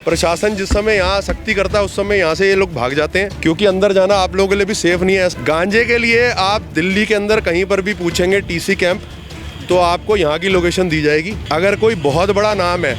प्रशासन जिस समय यहाँ सख्ती करता है उस समय यहाँ से ये लोग भाग जाते हैं, क्योंकि अंदर जाना आप लोगों के लिए भी सेफ नहीं है। गांजे के लिए आप दिल्ली के अंदर कहीं पर भी पूछेंगे टीसी कैंप, तो आपको यहाँ की लोकेशन दी जाएगी। अगर कोई बहुत बड़ा नाम है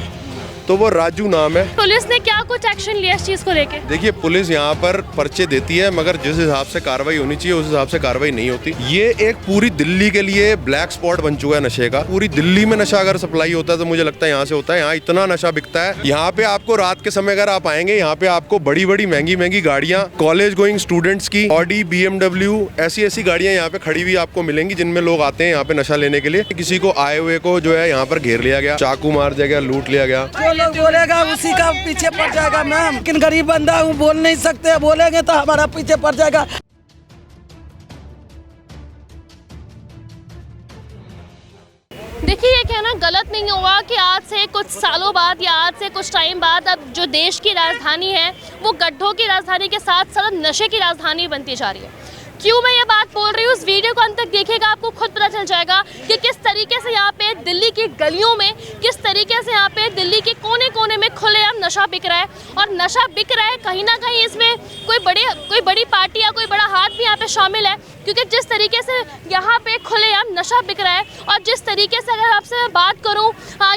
तो वो राजू नाम है। पुलिस ने क्या कुछ एक्शन लिया इस चीज को लेके? देखिए, पुलिस यहाँ पर पर्चे देती है, मगर जिस हिसाब से कार्रवाई होनी चाहिए उस हिसाब से कार्रवाई नहीं होती। ये एक पूरी दिल्ली के लिए ब्लैक स्पॉट बन चुका है नशे का। पूरी दिल्ली में नशा अगर सप्लाई होता है तो मुझे लगता है यहाँ से होता है। यहाँ इतना नशा बिकता है। यहाँ पे आपको रात के समय अगर आप आएंगे, यहाँ पे आपको बड़ी बड़ी महंगी महंगी गाड़ियाँ, कॉलेज गोइंग स्टूडेंट्स की ऑडी, BMW, ऐसी गाड़ियाँ यहाँ पे खड़ी हुई आपको मिलेंगी, जिनमें लोग आते हैं यहाँ पे नशा लेने के लिए। किसी को आए हुए को जो है यहाँ पर घेर लिया गया, चाकू मार दिया गया, लूट लिया गया। लोग बोलेगा उसी का पीछे पड़ जाएगा मैम, लेकिन गरीब बंदा हूँ, बोल नहीं सकते, बोलेंगे तो हमारा पीछे पड़ जाएगा। देखिए, ये कहना गलत नहीं होगा कि आज से कुछ सालों बाद या आज से कुछ टाइम बाद अब जो देश की राजधानी है वो गड्ढों की राजधानी के साथ साथ नशे की राजधानी बनती जा रही है। क्यों मैं ये बात बोल रही हूँ, उस वीडियो को अंत तक देखिएगा, आपको खुद पता चल जाएगा कि किस तरीके से यहाँ पे दिल्ली की गलियों में, किस तरीके से यहाँ पे दिल्ली के कोने कोने में खुलेआम नशा बिक रहा है। और नशा बिक रहा है, कहीं ना कहीं इसमें कोई बड़ी पार्टी या कोई बड़ा हाथ भी यहाँ पे शामिल है, क्योंकि जिस तरीके से यहाँ पे खुलेआम नशा बिक रहा है और जिस तरीके से अगर आपसे बात करूँ,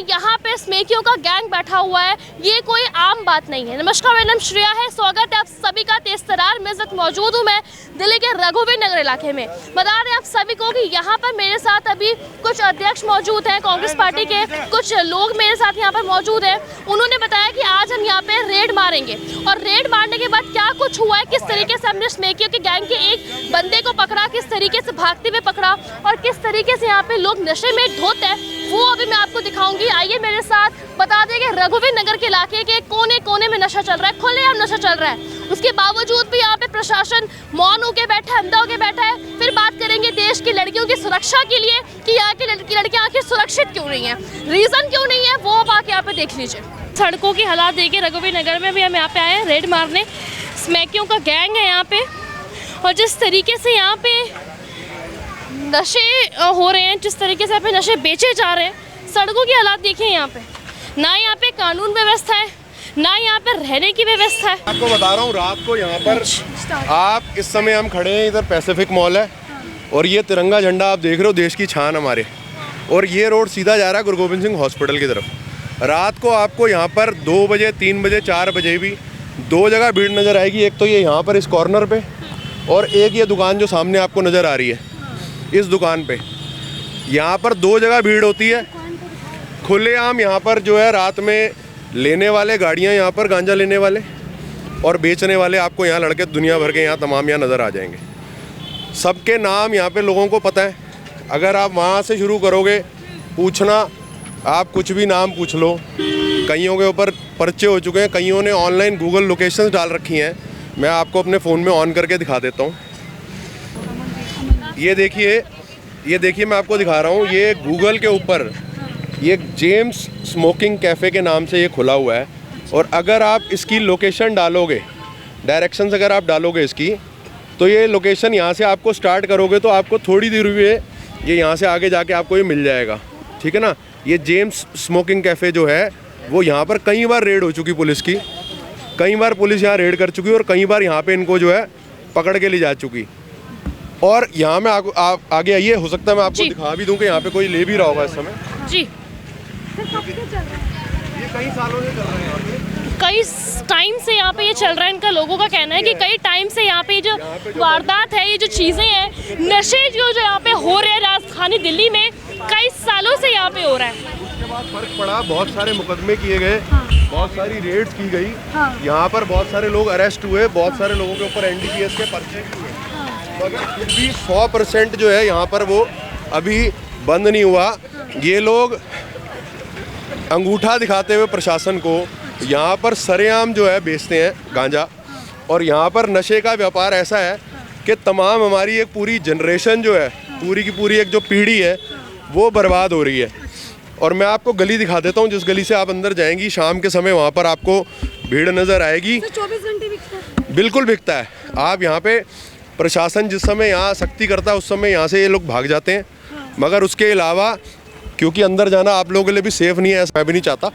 यहाँ पे स्मोकियों का गैंग बैठा हुआ है, ये कोई आम बात नहीं है। नमस्कार, मेरा नाम श्रेया है, स्वागत है आप सभी का तेज़तरार में। मौजूद हूँ मैं दिल्ली के रघुवीर नगर इलाके में। बता दें आप सभी को कि यहाँ पर मेरे साथ अभी कुछ अध्यक्ष मौजूद हैं, कांग्रेस पार्टी के कुछ लोग मेरे साथ यहाँ पर मौजूद हैं। उन्होंने बताया कि आज हम यहाँ पे रेड मारेंगे, और रेड मारने के बाद क्या कुछ हुआ है, किस तरीके से हमने स्मोकियों के गैंग के एक बंदे को पकड़ा, किस तरीके से भागते हुए पकड़ा, और किस तरीके से यहाँ पे लोग नशे में धोते हैं, वो अभी मैं आपको दिखाऊंगी। आइए मेरे साथ। बता दें कि रघुवीर नगर के इलाके के कोने कोने में नशा चल रहा है, खुलेआम नशा चल रहा है। उसके बावजूद भी यहाँ पे प्रशासन मौन होकर बैठा है, अंधा होकर बैठा है। फिर बात करेंगे देश की लड़कियों की सुरक्षा के लिए कि यहाँ की लड़कियाँ आखिर सुरक्षित क्यों नहीं है, रीजन क्यों नहीं है, वो आप आके यहाँ पे देख लीजिए। सड़कों की हालात देखिए रघुवीर नगर में भी हम यहाँ पे आए हैं रेड मारने। स्मोकियों का गैंग है यहाँ पे, और जिस तरीके से यहाँ पे नशे हो रहे हैं, जिस तरीके से यहाँ पे नशे बेचे जा रहे हैं, सड़कों की हालात देखिए। यहाँ पे ना यहाँ पे कानून व्यवस्था है, ना यहाँ पे रहने की व्यवस्था है। आपको बता रहा हूँ, रात को यहाँ पर आप इस समय हम खड़े हैं, इधर पैसिफिक मॉल है, और ये तिरंगा झंडा आप देख रहे हो, देश की शान हमारे, और ये रोड सीधा जा रहा है गुरु गोविंद सिंह हॉस्पिटल की तरफ। रात को आपको यहाँ पर 2 बजे, 3 बजे, 4 बजे भी 2 जगह भीड़ नज़र आएगी। एक तो ये यहाँ पर इस कॉर्नर पे, और एक ये दुकान जो सामने आपको नज़र आ रही है, इस दुकान पे, यहाँ पर 2 जगह भीड़ होती है खुलेआम। यहाँ पर जो है रात में लेने वाले गाड़ियाँ, यहाँ पर गांजा लेने वाले और बेचने वाले, आपको यहाँ लड़के दुनिया भर के यहाँ तमाम यहाँ नज़र आ जाएंगे। सबके नाम यहाँ पे लोगों को पता है। अगर आप वहाँ से शुरू करोगे पूछना, आप कुछ भी नाम पूछ लो, कईयों के ऊपर पर्चे हो चुके हैं, कईयों ने ऑनलाइन गूगल लोकेशंस डाल रखी हैं। मैं आपको अपने फ़ोन में ऑन करके दिखा देता हूँ। ये देखिए मैं आपको दिखा रहा हूँ, ये गूगल के ऊपर ये जेम्स स्मोकिंग कैफ़े के नाम से ये खुला हुआ है। और अगर आप इसकी लोकेशन डालोगे, डायरेक्शंस अगर आप डालोगे इसकी, तो ये लोकेशन यहाँ से आपको स्टार्ट करोगे तो आपको थोड़ी देर हुई है, ये यहाँ से आगे जाके आपको ये मिल जाएगा, ठीक है ना। ये जेम्स स्मोकिंग कैफ़े जो है वो यहाँ पर कई बार रेड हो चुकी पुलिस की, कई बार पुलिस यहाँ रेड कर चुकी, और कई बार यहाँ पे इनको जो है पकड़ के ले जा चुकी। और यहाँ में आप आगे आइए, हो सकता है मैं आपको दिखा भी दूँ कि यहाँ पे कोई ले भी रहा होगा इस समय जी। ये कई सालों से चल रहा है, यहाँ पे कई टाइम से यहाँ पे ये चल रहा है। इनका लोगों का कहना है कि कई टाइम से यहाँ पे जो वारदात है, ये जो चीज़ें हैं, नशे जो यहाँ पे हो रहे हैं राजधानी दिल्ली में, कई सालों से यहाँ पे हो रहा है। उसके बाद फर्क पड़ा, बहुत सारे मुकदमे किए गए, बहुत सारी रेड्स की गई, यहाँ पर बहुत सारे लोग अरेस्ट हुए, बहुत सारे लोगों के ऊपर NDPS के पर्चे हुए, मगर फिर भी 100% जो है यहाँ पर वो अभी बंद नहीं हुआ। ये लोग अंगूठा दिखाते हुए प्रशासन को यहाँ पर सरेआम जो है बेचते हैं गांजा, और यहाँ पर नशे का व्यापार ऐसा है कि तमाम हमारी एक पूरी जनरेशन जो है, पूरी की पूरी एक जो पीढ़ी है, वो बर्बाद हो रही है। और मैं आपको गली दिखा देता हूँ, जिस गली से आप अंदर जाएंगी शाम के समय, वहाँ पर आपको भीड़ नज़र आएगी। 24 घंटे बिकता है? बिल्कुल बिकता है। आप यहाँ पे प्रशासन जिस समय यहाँ सख्ती करता है उस समय यहाँ से ये लोग भाग जाते हैं, मगर उसके अलावा क्योंकि अंदर जाना आप लोगों के लिए भी सेफ़ नहीं है, ऐसा मैं भी नहीं चाहता,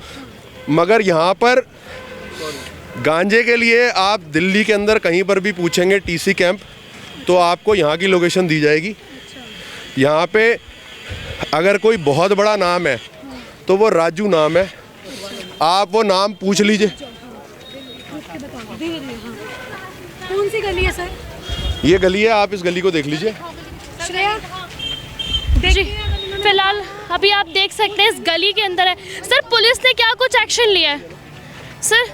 मगर यहाँ पर गांजे के लिए आप दिल्ली के अंदर कहीं पर भी पूछेंगे टीसी कैंप, तो आपको यहाँ की लोकेशन दी जाएगी। यहाँ पे अगर कोई बहुत बड़ा नाम है तो वो राजू नाम है, आप वो नाम पूछ लीजिए। कौन सी गली है सर? ये गली है, आप इस गली को देख लीजिए। श्रेया जी फिलहाल अभी आप देख सकते हैं इस गली के अंदर है। सर पुलिस ने क्या कुछ एक्शन लिया है सर?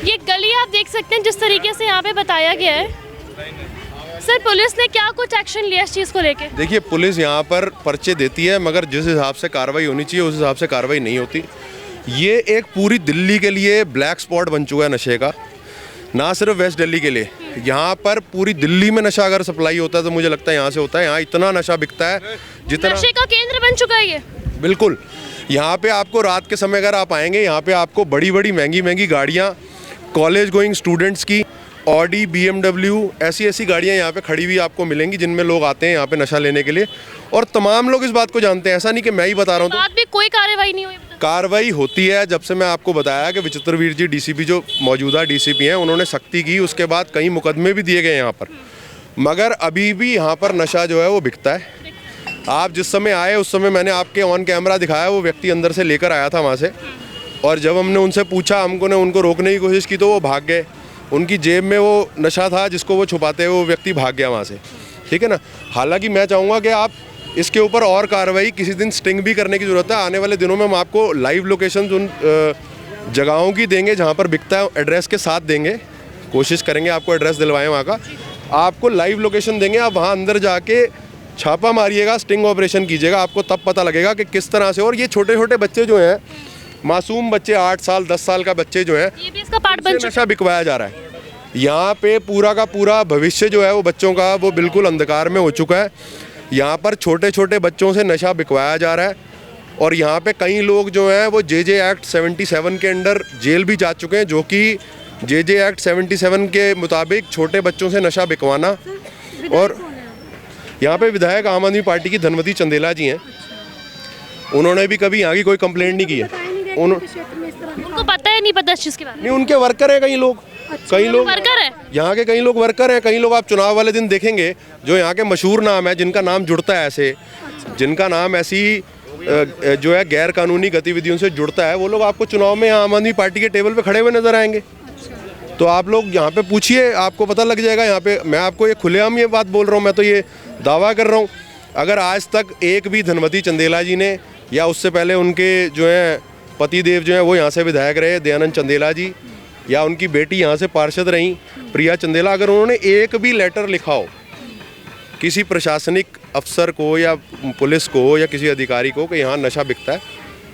ये गली आप देख सकते हैं जिस तरीके से यहाँ पे बताया गया है। सर पुलिस ने क्या कुछ एक्शन लिया इस चीज़ को लेके? देखिए पुलिस यहाँ पर पर्चे देती है, मगर जिस हिसाब से कार्रवाई होनी चाहिए उस हिसाब से कार्रवाई नहीं होती। ये एक पूरी दिल्ली के लिए ब्लैक स्पॉट बन चुका है नशे का, ना सिर्फ वेस्ट दिल्ली के लिए। यहाँ पर पूरी दिल्ली में नशा अगर सप्लाई होता है तो मुझे लगता है यहाँ से होता है। यहाँ इतना नशा बिकता है जितना नशे का केंद्र बन चुका है ये। बिल्कुल। यहाँ पे आपको रात के समय अगर आप आएंगे, यहाँ पे आपको बड़ी बड़ी महंगी महंगी गाड़ियाँ, कॉलेज गोइंग स्टूडेंट्स की ऑडी, BMW ऐसी गाड़ियाँ यहाँ पे खड़ी हुई आपको मिलेंगी, जिनमें लोग आते हैं यहाँ पे नशा लेने के लिए। और तमाम लोग इस बात को जानते हैं, ऐसा नहीं कि मैं ही बता रहा हूँ। बात भी कोई कार्रवाई नहीं हुई। कार्रवाई होती है। जब से मैं आपको बताया कि विचित्रवीर जी DCP जो मौजूदा DCP हैं, उन्होंने सख्ती की, उसके बाद कई मुकदमे भी दिए गए यहाँ पर, मगर अभी भी यहाँ पर नशा जो है वो बिकता है। आप जिस समय आए उस समय मैंने आपके ऑन कैमरा दिखाया, वो व्यक्ति अंदर से लेकर आया था वहाँ से, और जब हमने उनसे पूछा, हमको ने उनको रोकने की कोशिश की तो वो भाग गए। उनकी जेब में वो नशा था जिसको वो छुपाते हुए वो व्यक्ति भाग गया वहाँ से, ठीक है ना। हालांकि मैं चाहूँगा कि आप इसके ऊपर और कार्रवाई किसी दिन स्टिंग भी करने की ज़रूरत है। आने वाले दिनों में हम आपको लाइव लोकेशन उन जगहों की देंगे जहाँ पर बिकता है, एड्रेस के साथ देंगे, कोशिश करेंगे आपको एड्रेस दिलवाएं वहाँ का, आपको लाइव लोकेशन देंगे। आप वहाँ अंदर जाके छापा मारिएगा, स्टिंग ऑपरेशन कीजिएगा, आपको तब पता लगेगा कि किस तरह से। और ये छोटे छोटे बच्चे जो हैं, मासूम बच्चे, 8 साल 10 साल का बच्चे जो हैं, ये भी इसका पार्ट बन चुका नशा बिकवाया जा रहा है। यहाँ पे पूरा का पूरा भविष्य जो है वो बच्चों का वो बिल्कुल अंधकार में हो चुका है। यहाँ पर छोटे छोटे बच्चों से नशा बिकवाया जा रहा है, और यहाँ पे कई लोग जो हैं वो JJ एक्ट 77 के अंडर जेल भी जा चुके हैं, जो कि JJ एक्ट 77 के मुताबिक छोटे बच्चों से नशा बिकवाना। और यहाँ पे विधायक आम आदमी पार्टी की धनवती चंदेला जी हैं, उन्होंने भी कभी यहाँ की कोई कंप्लेंट नहीं की है। उनको पता है नहीं पता इस चीज़ के बारे में? नहीं, उनके वर्कर हैं कई लोग, कई लोग वर्कर है यहाँ के, कई लोग वर्कर हैं, कई लोग आप चुनाव वाले दिन देखेंगे जो यहाँ के मशहूर नाम है, जिनका नाम जुड़ता है ऐसे, जिनका नाम ऐसी जो है गैर कानूनी गतिविधियों से जुड़ता है, वो लोग आपको चुनाव में आम आदमी पार्टी के टेबल पे खड़े हुए नजर आएंगे। तो आप लोग यहाँ पे पूछिए, आपको पता लग जाएगा। यहाँ पे मैं आपको ये खुलेआम ये बात बोल रहा हूँ, मैं तो ये दावा कर रहा हूँ, अगर आज तक एक भी धनवती चंदेला जी ने, या उससे पहले उनके जो हैं पति देव जो हैं वो यहाँ से विधायक रहे, दयानंद चंदेला जी, या उनकी बेटी यहाँ से पार्षद रहीं प्रिया चंदेला, अगर उन्होंने एक भी लेटर लिखा हो किसी प्रशासनिक अफसर को या पुलिस को या किसी अधिकारी को कि यहाँ नशा बिकता है,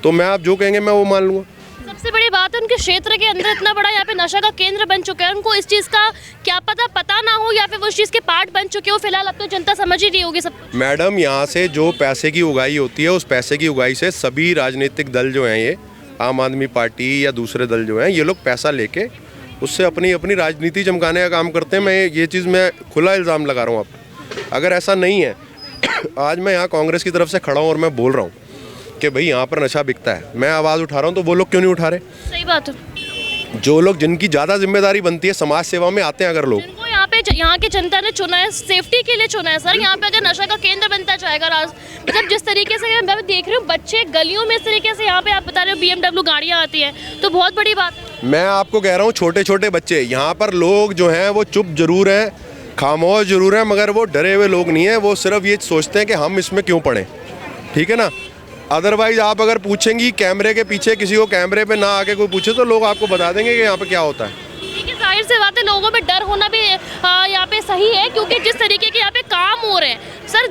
तो मैं आप जो कहेंगे मैं वो मान लूँगा। सबसे बड़ी बात है उनके क्षेत्र के अंदर इतना बड़ा यहाँ पे नशा का केंद्र बन चुका है, उनको इस चीज़ का क्या पता ना हो, या फिर वो इस चीज़ के पार्ट बन चुके हो। फिलहाल अब तो जनता समझ ही रही होगी सब। मैडम, यहाँ से जो पैसे की उगाही होती है, उस पैसे की उगाही से सभी राजनीतिक दल जो हैं, ये आम आदमी पार्टी या दूसरे दल जो हैं, ये लोग पैसा लेके उससे अपनी अपनी राजनीति चमकाने का काम करते हैं। मैं ये चीज़ मैं खुला इल्ज़ाम लगा रहा हूँ आप, अगर ऐसा नहीं है आज मैं यहाँ कांग्रेस की तरफ से खड़ा हूँ और मैं बोल रहा हूँ कि भाई यहाँ पर नशा बिकता है, मैं आवाज़ उठा रहा हूँ, तो वो लोग क्यों नहीं उठा रहे? सही बात है। जो लोग, जिनकी ज़्यादा जिम्मेदारी बनती है, समाज सेवा में आते हैं अगर लोग, जिनको यहाँ के जनता ने चुना है, सेफ्टी के लिए चुना है सर। यहाँ पे अगर नशा का केंद्र बनता जाएगा, मतलब जिस तरीके से मैं देख रही हूँ बच्चे गलियों में इस तरीके से, यहाँ पे आप बता रहे हो BMW गाड़ियाँ आती हैं, तो बहुत बड़ी बात है। मैं आपको कह रहा हूँ छोटे छोटे बच्चे, यहाँ पर लोग जो हैं वो चुप जरूर हैं, खामोश जरूर हैं, मगर वो डरे हुए लोग नहीं हैं। वो सिर्फ ये सोचते हैं कि हम इसमें क्यों पड़े, ठीक है ना। अदरवाइज आप अगर पूछेंगी कैमरे के पीछे, किसी को कैमरे पे ना आके कोई पूछे, तो लोग आपको बता देंगे कि यहाँ पे क्या होता है। देखिए जाहिर सी बात है, लोगों में डर होना भी यहाँ पे सही है, क्योंकि जिस तरीके के यहाँ पे काम हो रहे हैं सर,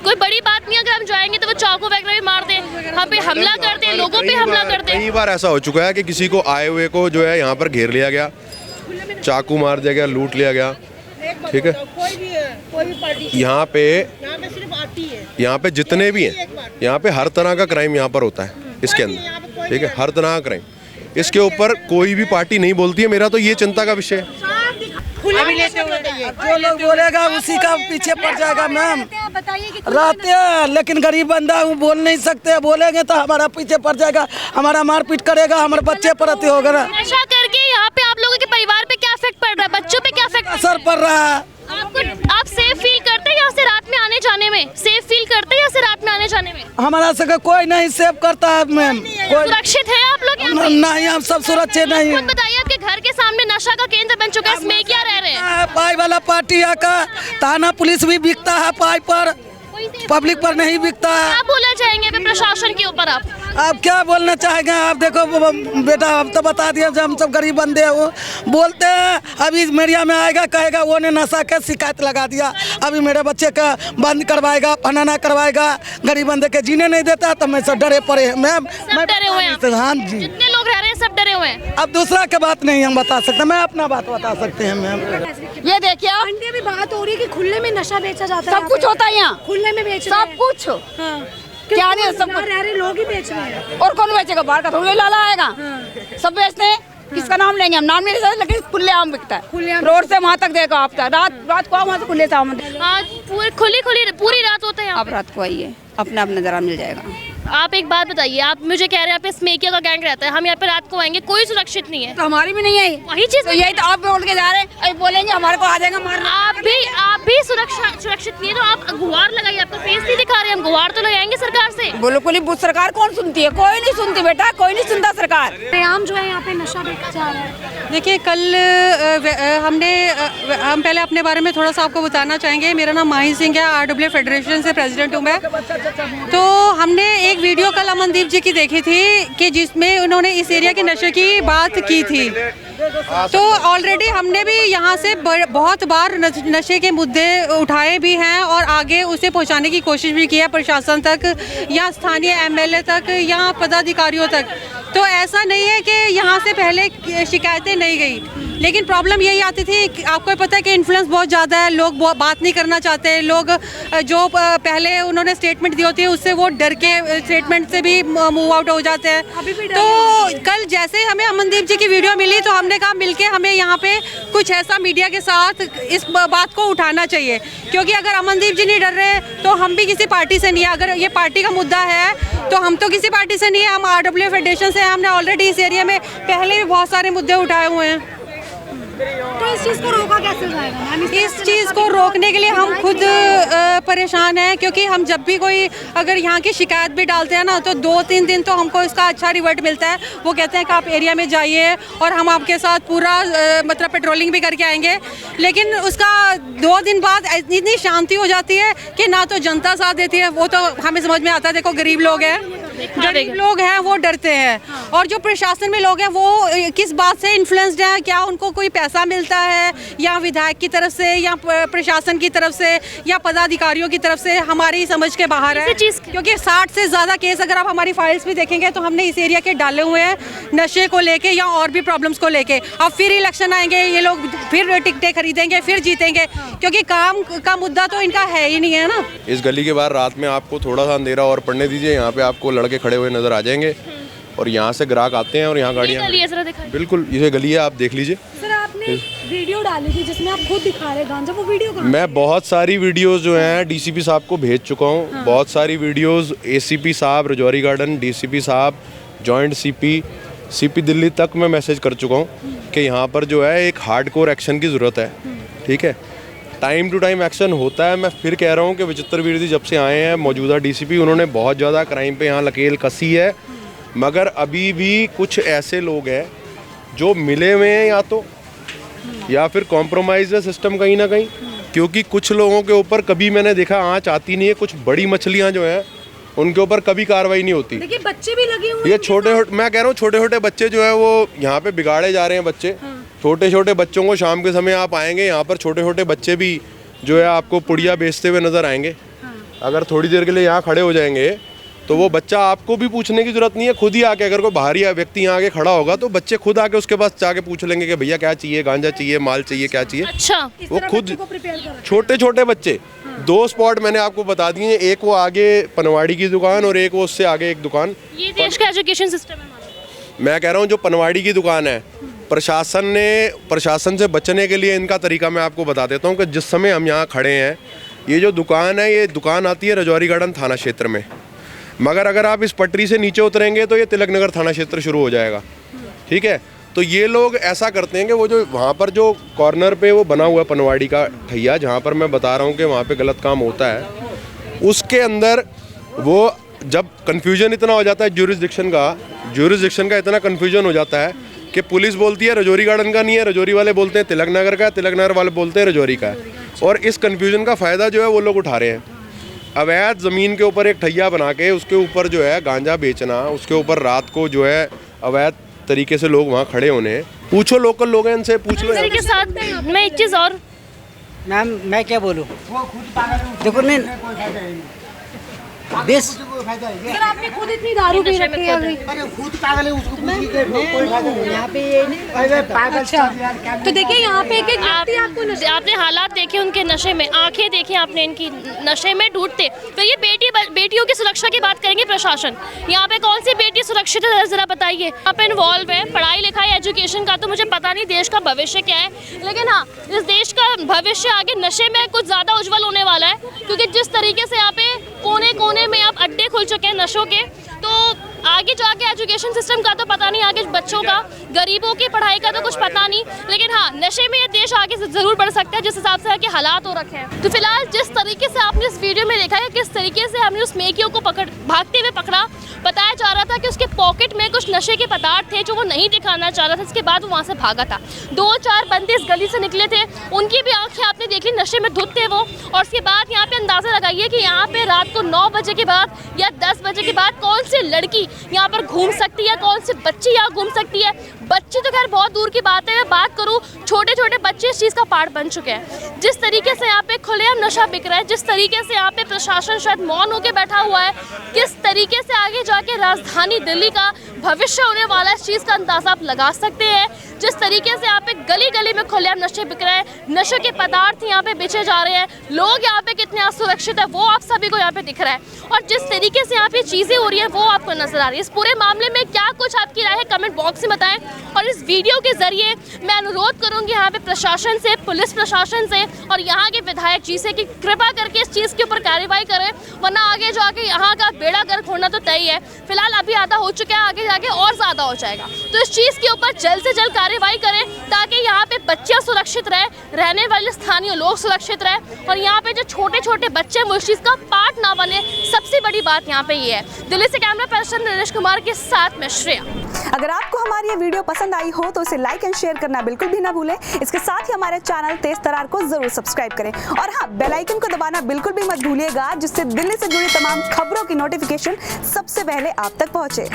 कोई बड़ी बात नहीं। अगर हम जाएंगे तो वो चाकू वगैरह भी मारते हैं, हम पे हमला करते हैं, लोगों पे हमला करते हैं। कई बार ऐसा हो चुका है कि किसी को आए हुए को जो है यहाँ पर घेर लिया गया, चाकू मार दिया गया, लूट लिया गया, ठीक है। यहाँ पे जितने भी हैं, यहाँ पे हर तरह का क्राइम यहाँ पर होता है इसके अंदर, ठीक है, हर तरह का क्राइम। इसके ऊपर कोई भी पार्टी नहीं बोलती है, मेरा तो ये चिंता का विषय है। खुले में नशा करते हैं। जो लोग बोलेगा उसी का पीछे पड़ जाएगा मैम। बताइए कि रहते हैं लेकिन गरीब बंदा हूँ, बोल नहीं सकते, बोलेंगे तो हमारा पीछे पड़ जाएगा, हमारा मारपीट करेगा, हमारे बच्चे पर अति होगा ना। नशा करके यहाँ पे आप लोगों के परिवार पे क्या इफेक्ट पड़ रहा है, बच्चों पे क्या इफेक्ट असर पड़ रहा है। आप सेफ फील करते हैं यहाँ से रात में आने जाने में? सेफ फील करते हैं यहाँ से रात में आने जाने में? हमारा से कोई नहीं सेव करता है मैम, कोई सुरक्षित है आप लोग यहाँ पे? नहीं, हम सब सुरक्षित नहीं खुद है। बताइए, आपके घर के सामने नशा का केंद्र बन चुका है, इसमें क्या रह रहे हैं? पाई वाला पार्टी है का थाना पुलिस भी बिकता है पाई पर, पब्लिक पर नहीं बिकता है। क्या बोलना चाहेंगे अभी प्रशासन के ऊपर आप? आप क्या बोलना चाहेंगे? आप देखो बेटा, हम तो बता दिए जब हम सब गरीब बंदे हैं, वो बोलते हैं अभी मीडिया में आएगा कहेगा वो ने नशा का शिकायत लगा दिया, अभी मेरे बच्चे का बंद करवाएगा, फनाना करवाएगा, गरीब बंदे के जीने नहीं देता। तो मैं सब डरे पड़े हैं मैम, सब डरे हुए हैं? हाँ जी, जितने लोग रह रहे हैं सब डरे हुए हैं। अब दूसरा के बात नहीं हम बता सकते, मैं अपना बात बता सकते हैं मैम। ये देखिए आप, आंटी अभी बात हो रही है कि खुले में नशा बेचा जाता है। सब कुछ होता है यहाँ, खुले में बेच रहे सब हैं। कुछ। हाँ। क्या क्यों नहीं, सब यहाँ कुछ। रह रहे लोग ही बेच रहे हैं। और कौन बेचेगा? बाहर का थोड़ी लाला आएगा, सब बेचते हैं। किसका नाम लेंगे हम? नाम नहीं ले सकते, लेकिन खुलेआम बिकता है। खुलेआम। रोड से वहाँ तक देखो आप, रात को वहाँ से खुले से आज पूरी रात होता है यहाँ आप रात को आइए, अपना अपना जरा मिल जाएगा। पे? आप एक बात बताइए, आप मुझे कह रहे हैं यहाँ पे स्मेकिया का गैंग रहता है, हम यहाँ पे रात को आएंगे, कोई सुरक्षित नहीं है। तो हमारी भी नहीं है वही चीज तो यही तो आप बोल के जा रहे हैं, अभी बोलेंगे हमारे को आ जाएगा मारना। आप भी सुरक्षित नहीं है, तो आप गुहार लगाइए। आपका फेस नहीं दिखा रहे, हम गुहार तो लगाएंगे सरकार से। बिल्कुल ही सरकार कौन सुनती है? कोई नहीं सुनती बेटा, कोई नहीं सुनता सरकार। आम जो है यहाँ पे नशा बेचा जा रहा है। देखिए, कल हम पहले अपने बारे में थोड़ा सा आपको बताना चाहेंगे। मेरा नाम माही सिंह है, RWA फेडरेशन से प्रेसिडेंट हूँ मैं। तो हमने एक वीडियो कल अमनदीप जी की देखी थी कि जिसमें उन्होंने इस एरिया के नशे की बात की थी। तो ऑलरेडी हमने भी यहाँ से बहुत बार नशे के मुद्दे उठाए भी हैं और आगे उसे पहुँचाने की कोशिश भी की है प्रशासन तक या स्थानीय MLA तक या पदाधिकारियों तक। तो ऐसा नहीं है कि यहाँ से पहले शिकायतें नहीं गई, लेकिन प्रॉब्लम यही आती थी, आपको पता है कि इन्फ्लुएंस बहुत ज़्यादा है, लोग बात नहीं करना चाहते, लोग जो पहले उन्होंने स्टेटमेंट दी होती है उससे वो डर के स्टेटमेंट से भी मूव आउट हो जाते हैं। तो कल जैसे हमें अमनदीप जी की वीडियो मिली तो हमने कहा मिलके हमें यहाँ पे कुछ ऐसा मीडिया के साथ इस बात को उठाना चाहिए, क्योंकि अगर अमनदीप जी नहीं डर रहे तो हम भी किसी पार्टी से नहीं है। अगर ये पार्टी का मुद्दा है तो हम तो किसी पार्टी से नहीं है, हम RWA फेडरेशन से। हमने ऑलरेडी इस एरिया में पहले भी बहुत सारे मुद्दे उठाए हुए हैं। तो इस चीज़ को रोका कैसे जाएगा मैम? इस चीज़ को रोकने के लिए हम खुद परेशान हैं, क्योंकि हम जब भी कोई अगर यहाँ की शिकायत भी डालते हैं ना तो 2-3 दिन तो हमको इसका अच्छा रिवर्ट मिलता है। वो कहते हैं कि आप एरिया में जाइए और हम आपके साथ पूरा मतलब पेट्रोलिंग भी करके आएंगे, लेकिन उसका 2 दिन बाद इतनी शांति हो जाती है कि ना तो जनता साथ देती है। वो तो हमें समझ में आता है, देखो गरीब लोग हैं, गरीब लोग हैं वो डरते हैं, और जो प्रशासन में लोग हैं वो किस बात से इन्फ्लुएंस्ड हैं, क्या उनको कोई पैसा मिलता है या विधायक की तरफ से या प्रशासन की तरफ से या पदाधिकारियों की तरफ से, हमारी समझ के बाहर है। क्योंकि 60 से ज़्यादा केस अगर आप हमारी फाइल्स भी देखेंगे तो हमने इस एरिया के डाले हुए हैं नशे को लेके या और भी प्रॉब्लम्स को लेके। अब फिर इलेक्शन आएंगे, ये लोग फिर टिकटें खरीदेंगे, फिर जीतेंगे, क्योंकि काम का मुद्दा तो इनका है ही नहीं है ना। इस गली के बाहर रात में आपको थोड़ा सा अंधेरा और पड़ने दीजिए, यहाँ पे आपको लड़के खड़े हुए नजर आ जाएंगे और यहाँ से ग्राहक आते हैं और यहाँ गाड़ियाँ, बिल्कुल ये गली है, आप देख लीजिए। सर आपने वीडियो डाली थी जिसमें आप खुद दिखा रहे गांजा, वो वीडियो कहाँ? मैं बहुत सारी वीडियोस जो हैं DCP साहब को भेज चुका हूँ। बहुत सारी वीडियोस ACP साहब रजौरी गार्डन, DCP साहब, जॉइंट CP दिल्ली तक मैं मैसेज कर चुका हूँ कि यहाँ पर जो है एक हार्डकोर एक्शन की ज़रूरत है। ठीक है, टाइम टू टाइम एक्शन होता है। मैं फिर कह रहा हूँ कि विचित्र वीर जी जब से आए हैं मौजूदा DCP, उन्होंने बहुत ज़्यादा क्राइम पे यहाँ लकेल कसी है, मगर अभी भी कुछ ऐसे लोग हैं जो मिले हुए हैं या फिर कॉम्प्रोमाइज़ है सिस्टम कहीं ना कहीं, क्योंकि कुछ लोगों के ऊपर कभी मैंने देखा आँच आती नहीं है। कुछ बड़ी मछलियाँ जो हैं उनके ऊपर कभी कार्रवाई नहीं होती। लेकिन बच्चे भी लगे हुए ये मैं कह रहा हूँ छोटे छोटे बच्चे जो हैं वो यहाँ पे बिगाड़े जा रहे हैं बच्चे। छोटे छोटे बच्चों को शाम के समय आप आएंगे यहाँ पर, छोटे छोटे बच्चे भी जो है आपको पुड़िया बेचते हुए नजर आएंगे। अगर थोड़ी देर के लिए यहाँ खड़े हो जाएंगे तो वो बच्चा आपको भी पूछने की जरूरत नहीं है, खुद ही आके, अगर कोई बाहरी व्यक्ति यहाँ आके खड़ा होगा तो बच्चे खुद आके उसके पास जाके पूछ लेंगे कि भैया क्या चाहिए, गांजा चाहिए, माल चाहिए, क्या चाहिए। अच्छा, वो खुद छोटे छोटे बच्चे। 2 स्पॉट मैंने आपको बता दिए, एक वो आगे पनवाड़ी की दुकान और एक वो उससे आगे एक दुकान। ये देश का एजुकेशन सिस्टम है। मैं कह रहा हूँ जो पनवाड़ी की दुकान है प्रशासन से बचने के लिए इनका तरीका मैं आपको बता देता हूँ कि जिस समय हम यहाँ खड़े हैं, ये जो दुकान है, ये दुकान आती है रजौरी गार्डन थाना क्षेत्र में, मगर अगर आप इस पटरी से नीचे उतरेंगे तो ये तिलक नगर थाना क्षेत्र शुरू हो जाएगा। ठीक है, तो ये लोग ऐसा करते हैं कि वो जो वहाँ पर जो कॉर्नर पे वो बना हुआ है पनवाड़ी का ठैया, जहाँ पर मैं बता रहा हूँ कि वहाँ पे गलत काम होता है, उसके अंदर वो जब कन्फ्यूजन इतना हो जाता है ज्यूरिसडिक्शन का इतना कन्फ्यूजन हो जाता है कि पुलिस बोलती है रजौरी गार्डन का नहीं है, रजौरी वाले बोलते हैं तिलक नगर का, तिलक नगर वाले बोलते हैं रजौरी का है, और इस कन्फ्यूजन का फ़ायदा जो है वो लोग उठा रहे हैं। अवैध ज़मीन के ऊपर एक ठैया बना के उसके ऊपर जो है गांजा बेचना, उसके ऊपर रात को जो है अवैध तरीके से लोग वहाँ खड़े होने। पूछो लोकल लोग हैं, इनसे पूछ लो। इसी के साथ मैं एक चीज़ और, मैम मैं क्या बोलूँ, देखो नहीं बेस सर आपने खुद इतनी दारू पी रखी है अभी। खुद पागल है, उसको पूछिए कि कोई फायदा नहीं। यहाँ पे ये नहीं पागल। अच्छा तो देखिए यहाँ पे एक व्यक्ति आपको आपने हालात देखे उनके नशे में, आंखें देखी आपने इनकी नशे में ढूंढते। तो ये बेटियों की सुरक्षा की बात करेंगे प्रशासन, यहाँ पे कौन सी बेटी सुरक्षित है जरा बताइए। आप इन्वॉल्व है पढ़ाई लिखाई एजुकेशन का, तो मुझे पता नहीं देश का भविष्य क्या है, लेकिन हाँ इस देश का भविष्य आगे नशे में कुछ ज़्यादा उज्जवल होने वाला है, क्योंकि जिस तरीके से यहाँ पे कोने कोने में आप अड्डे खुल चुके हैं नशों के, तो आगे जाके एजुकेशन सिस्टम का तो पता नहीं, आगे बच्चों का, गरीबों की पढ़ाई का तो कुछ पता नहीं, लेकिन हाँ नशे में ये देश आगे से ज़रूर बढ़ सकता है जिस हिसाब से आगे हालात हो रखे हैं। तो फिलहाल जिस तरीके से आपने इस वीडियो में देखा है किस तरीके से हमने उस मेकियों को भागते हुए पकड़ा, बताया जा रहा था कि उसके पॉकेट में कुछ नशे के पदार्थ थे जो वो नहीं दिखाना चाह रहा था, इसके बाद वो वहाँ से भागा था। 2-4 बंदे इस गली से निकले थे, उनकी भी आंखें आपने देखी, नशे में धुत थे वो, और उसके बाद यहाँ पे अंदाज़ा लगाइए कि यहाँ पे रात को 9 बजे के बाद या 10 बजे के बाद कौन सी लड़की यहाँ पर घूम सकती है, कौन सी बच्ची यहाँ घूम सकती है। बच्ची तो खैर बहुत दूर की बात है, मैं बात करूँ छोटे छोटे बच्चे इस चीज़ का पार्ट बन चुके हैं। जिस तरीके से यहाँ पे खुलेआम नशा बिक रहा है, जिस तरीके से यहाँ पे प्रशासन शायद मौन होकर बैठा हुआ है, किस तरीके से आगे जाके राजधानी दिल्ली का भविष्य होने वाला है, इस चीज़ का अंदाजा आप लगा सकते हैं। जिस तरीके से यहाँ पे गली गली में खुलेआम नशे बिक रहे हैं, नशे के पदार्थ यहाँ पे बेचे जा रहे हैं, लोग यहाँ पे कितने असुरक्षित है वो आप सभी को यहाँ पे दिख रहा है, और जिस तरीके से यहाँ पे चीज़ें हो रही है वो आपको नजर आ रही है। इस पूरे मामले में क्या कुछ आपकी राय है कमेंट बॉक्स में बताएं, और इस वीडियो के जरिए मैं अनुरोध करूँगी यहाँ पे प्रशासन से, पुलिस प्रशासन से और यहाँ के विधायक जी से कि कृपा करके इस चीज़ के ऊपर कार्रवाई करें, वरना आगे जाके यहाँ का बेड़ा गर्क होना तो तय है। फिलहाल अभी आधा हो चुका है, आगे जाके और ज़्यादा हो जाएगा, तो इस चीज़ के ऊपर जल्द से जल्द कार्रवाई करें ताकि यहाँ पे बच्चे सुरक्षित रहे, रहने वाले स्थानीय लोग सुरक्षित रहे, और यहाँ पे जो छोटे छोटे बच्चे हैं वो इस चीज़ का पार्ट ना बने। सबसे बड़ी बात यहाँ पे ये है। दिल्ली से कैमरा पर्सन नरेश कुमार के साथ में श्रेया। अगर आपको हमारी ये वीडियो पसंद आई हो तो इसे लाइक एंड शेयर करना बिल्कुल भी ना भूलें। इसके साथ ही हमारे चैनल तेज तरार को जरूर सब्सक्राइब करें, और हाँ बेल आइकन को दबाना बिल्कुल भी मत भूलिएगा, जिससे दिल्ली से जुड़ी तमाम खबरों की नोटिफिकेशन सबसे पहले आप तक पहुंचे।